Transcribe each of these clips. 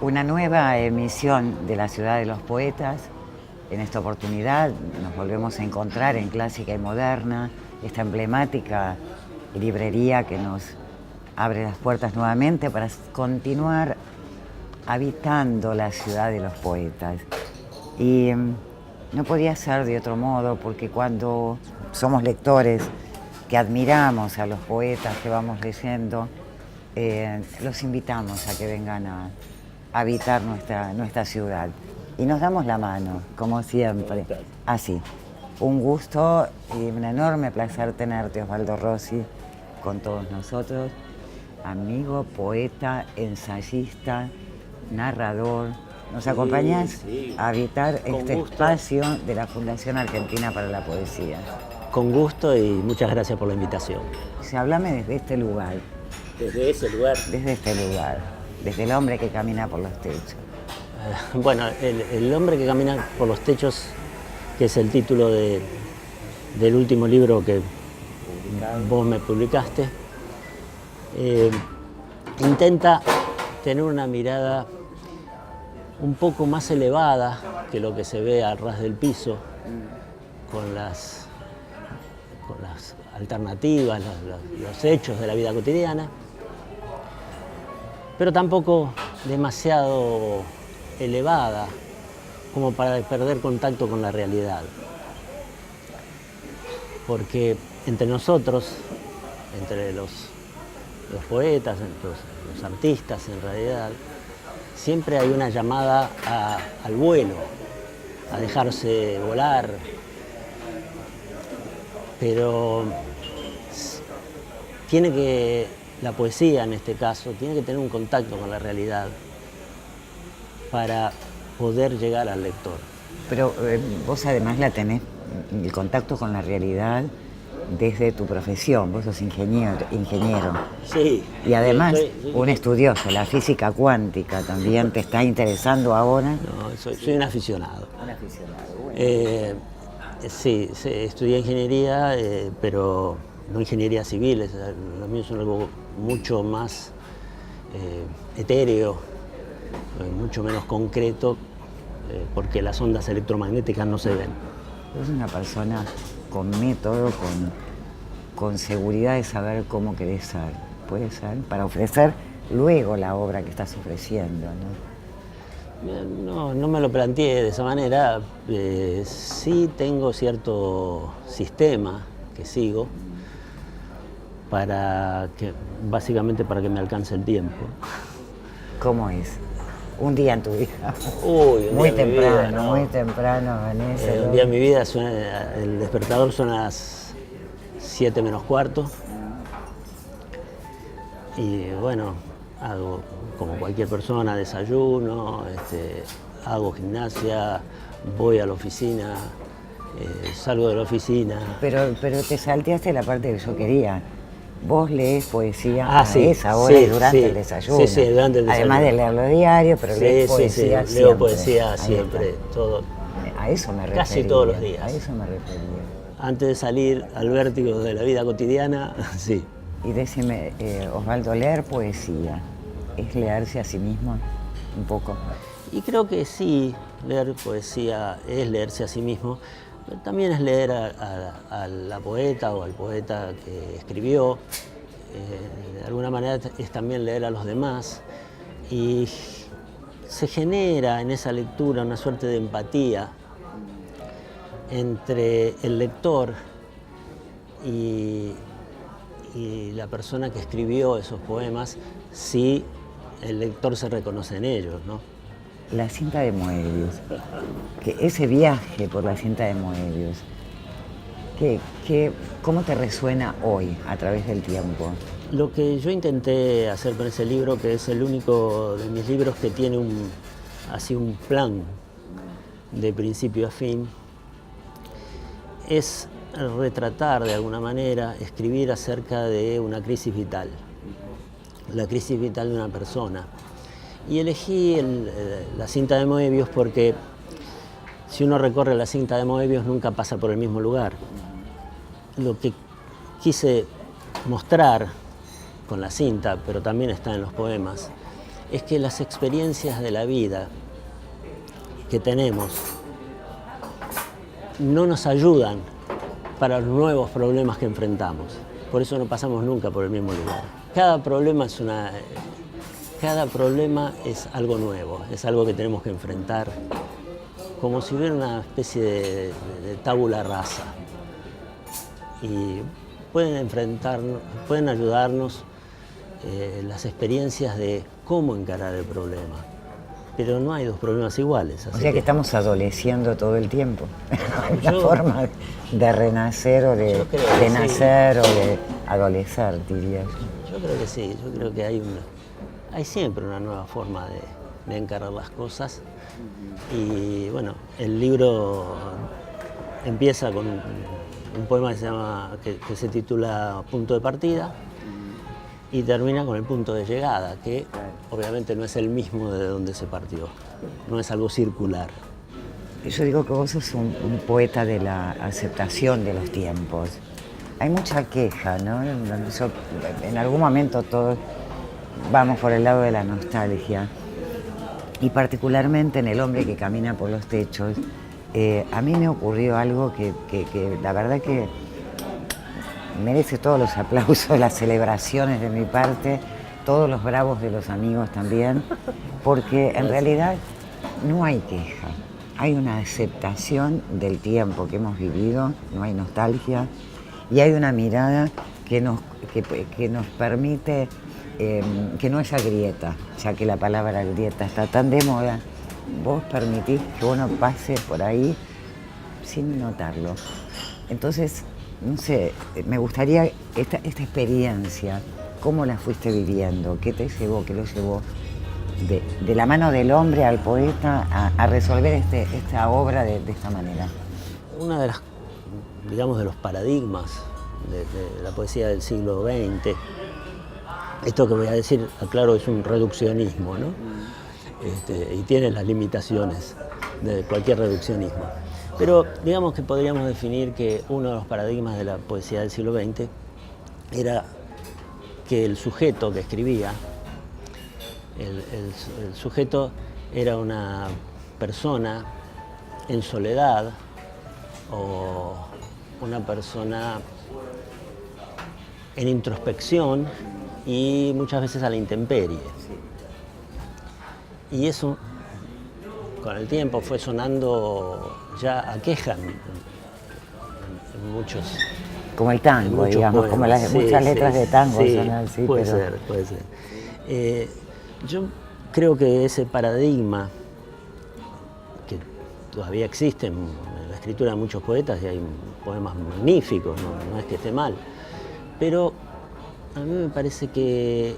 Una nueva emisión de La Ciudad de los Poetas. En esta oportunidad nos volvemos a encontrar en Clásica y Moderna, esta emblemática librería que nos abre las puertas nuevamente para continuar habitando la ciudad de los poetas. Y no podía ser de otro modo, porque cuando somos lectores que admiramos a los poetas que vamos leyendo, los invitamos a que vengan a habitar nuestra ciudad. Y nos damos la mano, como siempre. Así. Un gusto y un enorme placer tenerte, Osvaldo Rossi, con todos nosotros. Amigo, poeta, ensayista, narrador. ¿Nos acompañas a habitar este espacio de la Fundación Argentina para la Poesía? Con gusto y muchas gracias por la invitación. Háblame desde este lugar. ¿Desde ese lugar? Desde este lugar. Desde el hombre que camina por los techos. Bueno, el hombre que camina por los techos, que es el título del último libro que vos me publicaste, intenta tener una mirada un poco más elevada que lo que se ve al ras del piso, con las alternativas, los hechos de la vida cotidiana, pero tampoco demasiado elevada como para perder contacto con la realidad. Porque entre nosotros, entre los poetas, entre los artistas en realidad, siempre hay una llamada al vuelo, a dejarse volar, pero la poesía en este caso, tiene que tener un contacto con la realidad para poder llegar al lector. Pero vos además la tenés, el contacto con la realidad, desde tu profesión. Vos sos ingeniero. Sí. Y además un estudioso, la física cuántica también te está interesando ahora. No, soy un aficionado. Un aficionado, bueno. Sí, estudié ingeniería, pero no ingeniería civil, lo mío es algo mucho más etéreo, mucho menos concreto, porque las ondas electromagnéticas no se ven. Sos una persona con método, con seguridad de saber cómo querés ser, puede ser, para ofrecer luego la obra que estás ofreciendo, ¿no? No me lo planteé de esa manera. Sí tengo cierto sistema que sigo, básicamente para que me alcance el tiempo. ¿Cómo es? Un día en tu vida. Muy temprano, Vanessa. Un día en mi vida el despertador suena a las 7 menos cuarto. Y bueno, hago como cualquier persona, desayuno, hago gimnasia, voy a la oficina, salgo de la oficina. Pero te salteaste la parte que yo quería. Vos lees poesía a sí, esa hora y durante el desayuno. Sí, durante el desayuno. Además de leerlo diario, pero lees poesía siempre. Leo poesía siempre, todo. A eso me refería. Casi todos los días. A eso me refería. Antes de salir al vértigo de la vida cotidiana, sí. Y decime, Osvaldo, leer poesía, ¿es leerse a sí mismo un poco? Y creo que sí, leer poesía es leerse a sí mismo. También es leer a la poeta o al poeta que escribió. De alguna manera es también leer a los demás. Y se genera en esa lectura una suerte de empatía entre el lector y la persona que escribió esos poemas, si el lector se reconoce en ellos, ¿no? La cinta de Moebius, que ese viaje por la cinta de Moebius, ¿cómo te resuena hoy a través del tiempo? Lo que yo intenté hacer con ese libro, que es el único de mis libros que tiene un plan de principio a fin, es retratar de alguna manera, escribir acerca de una crisis vital, la crisis vital de una persona. Y elegí la cinta de Moebius porque si uno recorre la cinta de Moebius nunca pasa por el mismo lugar. Lo que quise mostrar con la cinta, pero también está en los poemas, es que las experiencias de la vida que tenemos no nos ayudan para los nuevos problemas que enfrentamos. Por eso no pasamos nunca por el mismo lugar. Cada problema es algo nuevo, es algo que tenemos que enfrentar, como si hubiera una especie de tabula rasa. Y pueden ayudarnos las experiencias de cómo encarar el problema. Pero no hay dos problemas iguales. O sea que estamos adoleciendo todo el tiempo. La Yo- forma de renacer o Yo creo que de nacer o de adolecer, diría yo. Yo creo que sí, yo creo que hay siempre una nueva forma de encarar las cosas. Y bueno, el libro empieza con un poema que se titula Punto de partida y termina con el punto de llegada, que obviamente no es el mismo de donde se partió, no es algo circular. Yo digo que vos sos un poeta de la aceptación de los tiempos. Hay mucha queja, ¿no? En algún momento todos vamos por el lado de la nostalgia. Y particularmente en El hombre que camina por los techos, a mí me ocurrió algo que la verdad que merece todos los aplausos, las celebraciones de mi parte, todos los bravos de los amigos también, porque en realidad no hay queja, hay una aceptación del tiempo que hemos vivido, no hay nostalgia, y hay una mirada que nos permite que no haya grieta, ya que la palabra grieta está tan de moda. Vos permitís que uno pase por ahí sin notarlo. Entonces, no sé, me gustaría esta experiencia, ¿cómo la fuiste viviendo? ¿Qué te llevó, qué lo llevó de la mano del hombre al poeta a resolver esta obra de esta manera? Una de las, digamos, de los paradigmas de la poesía del siglo XX, esto que voy a decir, aclaro, es un reduccionismo, ¿no? Y tiene las limitaciones de cualquier reduccionismo. Pero digamos que podríamos definir que uno de los paradigmas de la poesía del siglo XX era que el sujeto que escribía, el sujeto era una persona en soledad o una persona en introspección y muchas veces a la intemperie. Y eso con el tiempo fue sonando ya a queja en muchos. Como el tango, digamos, poemas. como muchas letras de tango sí, son así. puede pero... ser, puede ser. Yo creo que ese paradigma, que todavía existe en la escritura de muchos poetas, y hay poemas magníficos, no es que esté mal, pero a mí me parece que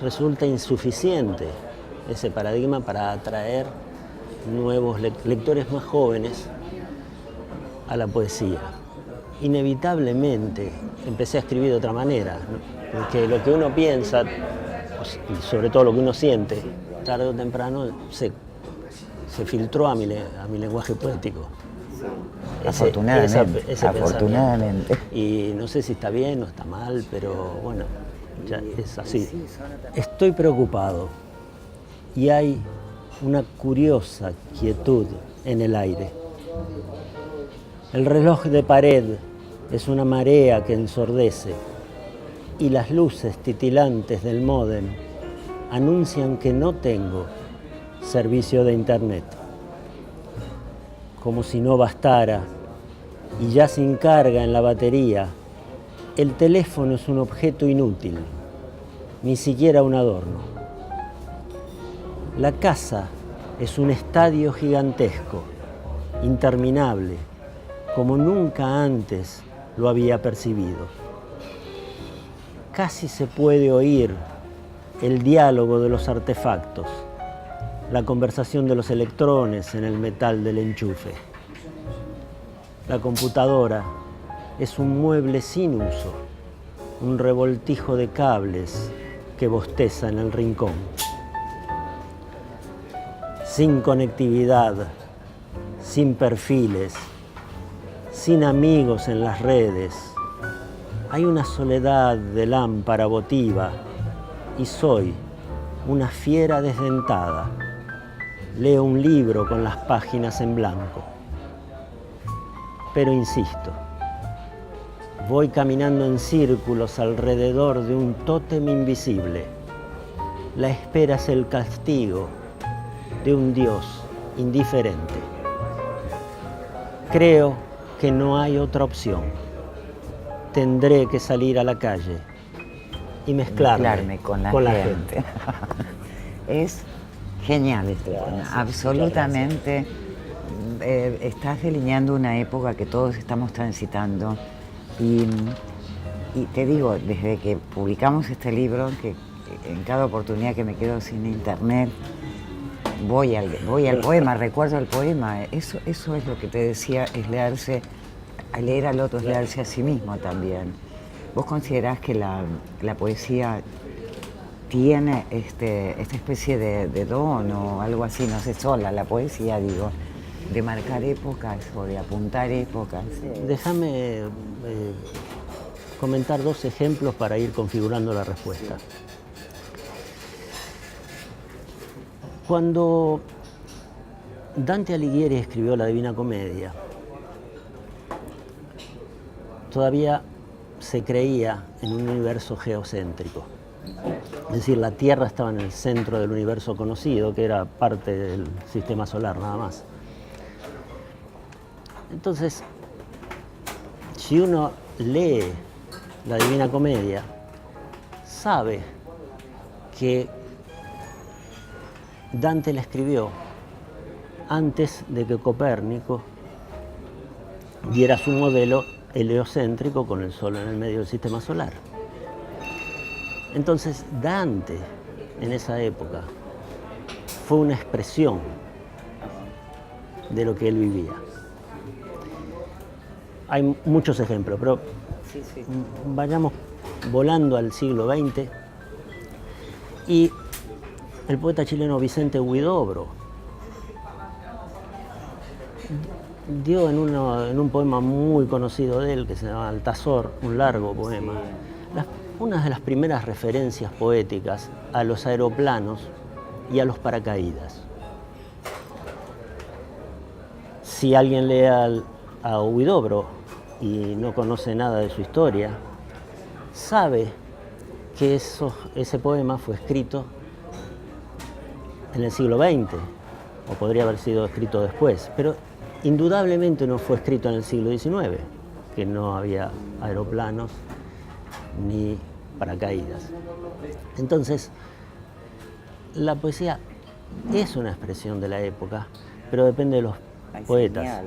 resulta insuficiente ese paradigma para atraer nuevos lectores más jóvenes a la poesía. Inevitablemente empecé a escribir de otra manera, ¿no? Porque lo que uno piensa, y sobre todo lo que uno siente, tarde o temprano se filtró a mi lenguaje poético. Afortunadamente, ese afortunadamente. Y no sé si está bien o está mal, pero bueno, ya es así. Estoy preocupado y hay una curiosa quietud en el aire. El reloj de pared es una marea que ensordece y las luces titilantes del módem anuncian que no tengo servicio de internet. Como si no bastara, y ya sin carga en la batería, el teléfono es un objeto inútil, ni siquiera un adorno. La casa es un estadio gigantesco, interminable, como nunca antes lo había percibido. Casi se puede oír el diálogo de los artefactos, la conversación de los electrones en el metal del enchufe. La computadora es un mueble sin uso, un revoltijo de cables que bosteza en el rincón. Sin conectividad, sin perfiles, sin amigos en las redes, hay una soledad de lámpara votiva y soy una fiera desdentada. Leo un libro con las páginas en blanco. Pero insisto, voy caminando en círculos alrededor de un tótem invisible. La espera es el castigo de un Dios indiferente. Creo que no hay otra opción. Tendré que salir a la calle y mezclarme con la gente. Es genial este tema, absolutamente. Estás delineando una época que todos estamos transitando y te digo, desde que publicamos este libro, que en cada oportunidad que me quedo sin internet, voy al poema, recuerdo el poema. Eso es lo que te decía, es leerse, leer al otro es leerse a sí mismo también. ¿Vos considerás que la poesía tiene esta especie de don o algo así, no sé, sola, la poesía, digo, de marcar épocas o de apuntar épocas? Déjame comentar 2 ejemplos para ir configurando la respuesta. Cuando Dante Alighieri escribió la Divina Comedia, todavía se creía en un universo geocéntrico. Es decir, la Tierra estaba en el centro del universo conocido, que era parte del sistema solar, nada más. Entonces, si uno lee la Divina Comedia, sabe que Dante la escribió antes de que Copérnico diera su modelo heliocéntrico con el Sol en el medio del sistema solar. Entonces, Dante, en esa época, fue una expresión de lo que él vivía. Hay muchos ejemplos, pero vayamos volando al siglo XX y el poeta chileno Vicente Huidobro dio en un poema muy conocido de él, que se llama Altazor, un largo poema, una de las primeras referencias poéticas a los aeroplanos y a los paracaídas. Si alguien lee a Huidobro y no conoce nada de su historia, sabe que ese poema fue escrito en el siglo XX, o podría haber sido escrito después, pero indudablemente no fue escrito en el siglo XIX, que no había aeroplanos ni paracaídas. Entonces, la poesía es una expresión de la época, pero depende de los poetas.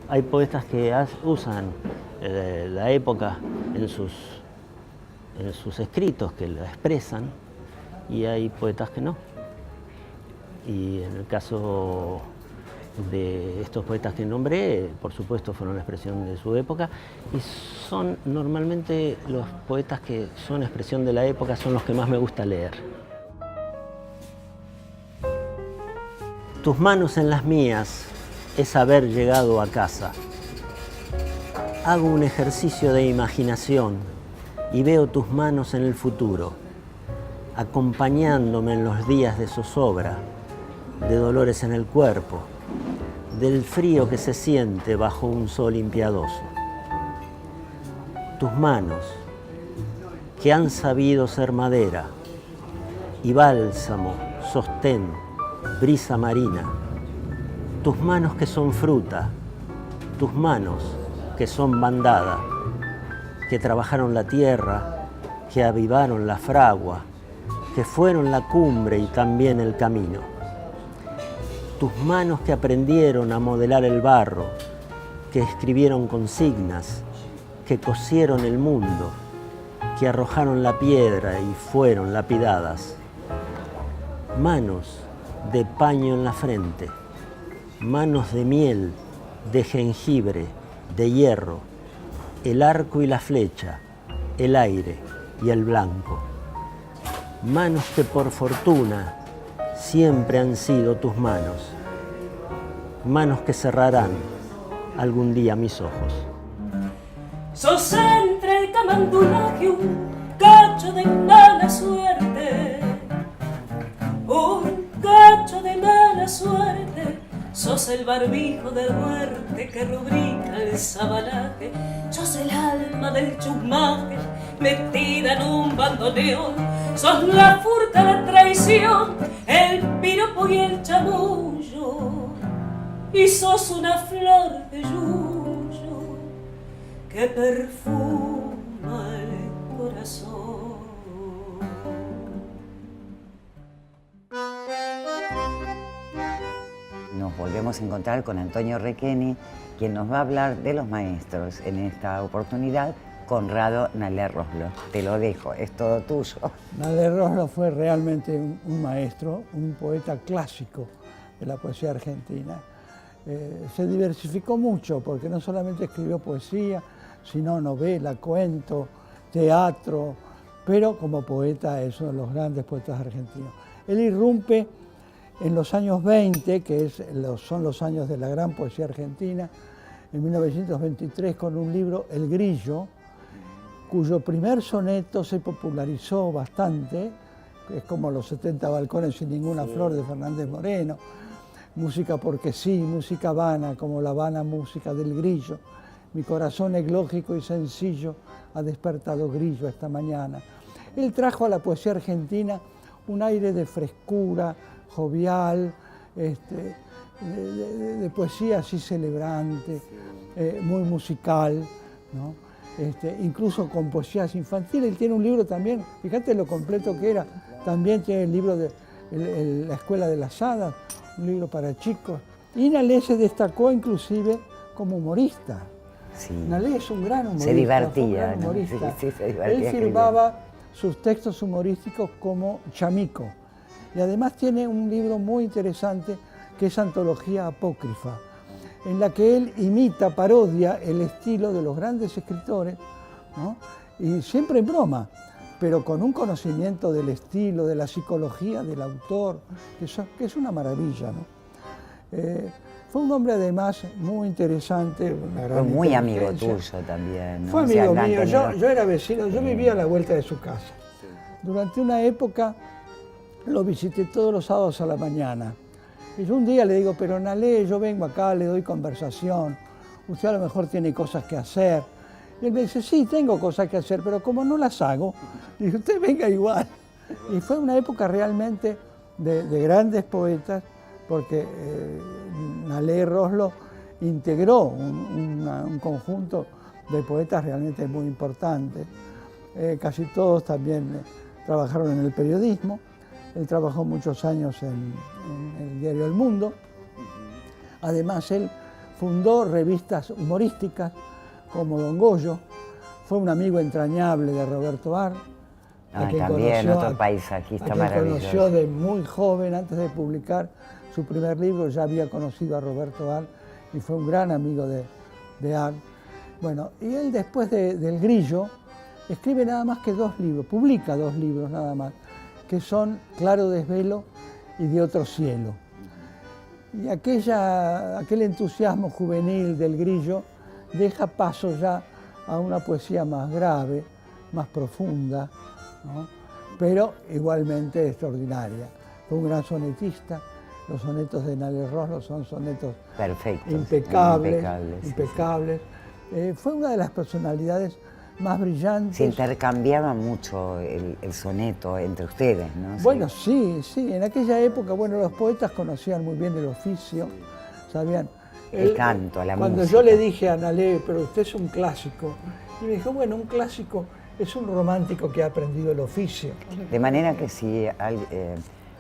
Hay poetas que usan la época en sus escritos, que la expresan, y hay poetas que no. Y en el caso de estos poetas que nombré, por supuesto fueron la expresión de su época, y son normalmente los poetas que son expresión de la época, son los que más me gusta leer. Tus manos en las mías es haber llegado a casa. Hago un ejercicio de imaginación y veo tus manos en el futuro, acompañándome en los días de zozobra, de dolores en el cuerpo, del frío que se siente bajo un sol impiadoso. Tus manos, que han sabido ser madera y bálsamo, sostén, brisa marina. Tus manos que son fruta, tus manos que son bandada, que trabajaron la tierra, que avivaron la fragua, que fueron la cumbre y también el camino. Tus manos que aprendieron a modelar el barro, que escribieron consignas, que cosieron el mundo, que arrojaron la piedra y fueron lapidadas. Manos de paño en la frente, manos de miel, de jengibre, de hierro, el arco y la flecha, el aire y el blanco. Manos que por fortuna siempre han sido tus manos, manos que cerrarán algún día mis ojos. Sos entre el camandunaje un cacho de mala suerte, suerte, sos el barbijo de muerte que rubrica el sabanaje, sos el alma del chusmaje metida en un bandoneón, sos la furta, la traición, el piropo y el chamullo, y sos una flor de yuyo que perfuma el corazón. Nos volvemos a encontrar con Antonio Requeni, quien nos va a hablar de los maestros. En esta oportunidad, Conrado Nalé Roslo. Te lo dejo, es todo tuyo. Nalé Roslo fue realmente un maestro, un poeta clásico de la poesía argentina. Se diversificó mucho porque no solamente escribió poesía, sino novela, cuento, teatro, pero como poeta es uno de los grandes poetas argentinos. Él irrumpe en los años 20, que son los años de la gran poesía argentina, en 1923 con un libro, El Grillo, cuyo primer soneto se popularizó bastante, es como Los 70 balcones sin ninguna flor de Fernández Moreno, música porque sí, música vana, como la vana música del grillo. Mi corazón eglógico y sencillo ha despertado grillo esta mañana. Él trajo a la poesía argentina un aire de frescura, jovial, de poesía así celebrante, muy musical, ¿no? Incluso con poesías infantiles. Él tiene un libro también, fíjate lo completo que era, también tiene el libro de La Escuela de las Hadas, un libro para chicos. Y Nalé se destacó inclusive como humorista. Sí. Nalé es un gran humorista. Se divertía, un gran humorista. Sí, se divertía. Él firmaba sus textos humorísticos como Chamico. Y además tiene un libro muy interesante que es Antología Apócrifa, en la que él imita, parodia el estilo de los grandes escritores, ¿no? Y siempre en broma, pero con un conocimiento del estilo, de la psicología del autor, que es una maravilla, ¿no? Fue un hombre además muy interesante. Fue muy amigo tuyo también, ¿no? Fue amigo mío, yo era vecino, yo vivía a la vuelta de su casa. Durante una época lo visité todos los sábados a la mañana. Y yo un día le digo, pero Nalé, yo vengo acá, le doy conversación, usted a lo mejor tiene cosas que hacer. Y él me dice, sí, tengo cosas que hacer, pero como no las hago, dije, usted venga igual. Y fue una época realmente de grandes poetas, porque Nalé Roslo integró un conjunto de poetas realmente muy importantes. Casi todos también trabajaron en el periodismo. Él trabajó muchos años en el diario El Mundo. Además, él fundó revistas humorísticas como Don Goyo. Fue un amigo entrañable de Roberto Ar. También otro paisajista maravilloso. Conoció de muy joven, antes de publicar su primer libro, ya había conocido a Roberto Ar y fue un gran amigo de Ar. Bueno, y él después del Grillo escribe nada más que 2 libros, publica 2 libros nada más, que son Claro Desvelo y De Otro Cielo. Y aquel entusiasmo juvenil del Grillo deja paso ya a una poesía más grave, más profunda, ¿no? Pero igualmente extraordinaria. Fue un gran sonetista. Los sonetos de Nalé Roslo son sonetos perfectos, impecables. Sí. Fue una de las personalidades más brillantes. Se intercambiaba mucho el soneto entre ustedes, ¿no? Bueno, sí. En aquella época, bueno, los poetas conocían muy bien el oficio, sabían. El canto, la música. Cuando yo le dije a Nalé, pero usted es un clásico, y me dijo, bueno, un clásico es un romántico que ha aprendido el oficio. De manera que si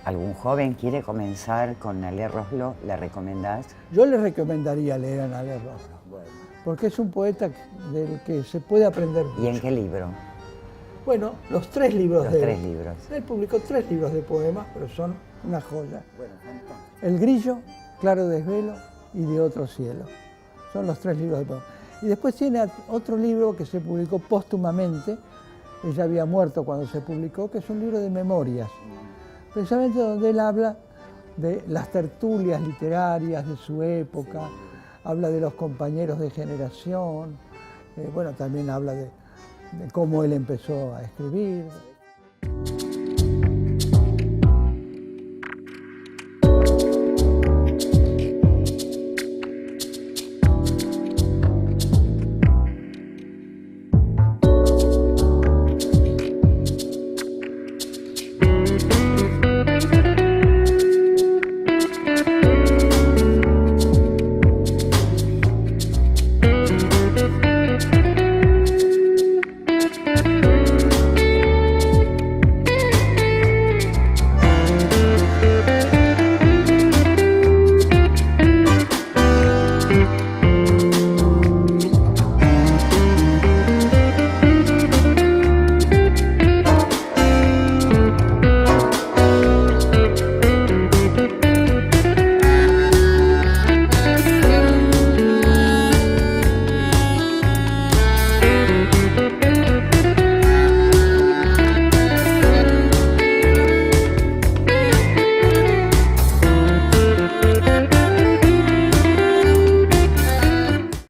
algún joven quiere comenzar con Nalé Roslo, ¿le recomendás? Yo le recomendaría leer a Nalé Roslo. Porque es un poeta del que se puede aprender mucho. ¿Y en qué libro? Bueno, los 3 libros de él. Los 3 libros. Él publicó 3 libros de poemas, pero son una joya. El Grillo, Claro Desvelo y De Otro Cielo. Son los 3 libros de poemas. Y después tiene otro libro que se publicó póstumamente, ella había muerto cuando se publicó, que es un libro de memorias, precisamente donde él habla de las tertulias literarias de su época, habla de los compañeros de generación, bueno, también habla de cómo él empezó a escribir.